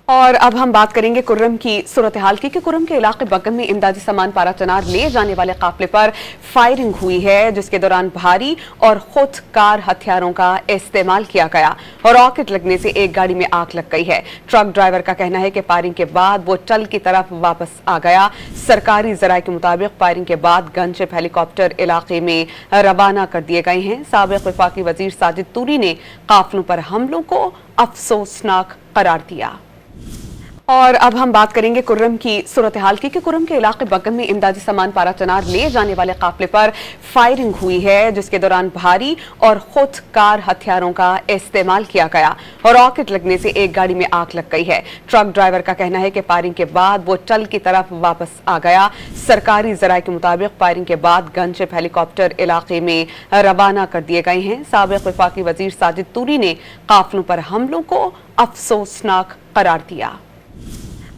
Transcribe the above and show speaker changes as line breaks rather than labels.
और अब हम बात करेंगे कुर्रम की सूरत हाल की कि कुर्रम के इलाके बगम में इमदादी सामान पारा चनार ले जाने वाले काफिले पर फायरिंग हुई है, जिसके दौरान भारी और खुदकार हथियारों का इस्तेमाल किया गया और रॉकेट लगने से एक गाड़ी में आग लग गई है। ट्रक ड्राइवर का कहना है कि फायरिंग के बाद वो चल की तरफ वापस आ गया। सरकारी जराये के मुताबिक फायरिंग के बाद गनशिप हेलीकॉप्टर इलाके में रवाना कर दिए गए हैं। साबिक वफाकी वजीर साजिद तूरी ने काफिलों पर हमलों को अफसोसनाक करार दिया। और अब हम बात करेंगे कुर्रम की सूरत हाल की कि कुर्रम के इलाके बगम में इमदादी सामान पारा चनार ले जाने वाले काफिले पर फायरिंग हुई है, जिसके दौरान भारी और खुदकार हथियारों का इस्तेमाल किया गया और रॉकेट लगने से एक गाड़ी में आग लग गई है। ट्रक ड्राइवर का कहना है कि फायरिंग के बाद वो चल की तरफ वापस आ गया। सरकारी जराये के मुताबिक फायरिंग के बाद गनशिप हेलीकॉप्टर इलाके में रवाना कर दिए गए हैं। साबिक वफाकी वजीर साजिद तूरी ने काफिलों पर हमलों को अफसोसनाक करार दिया।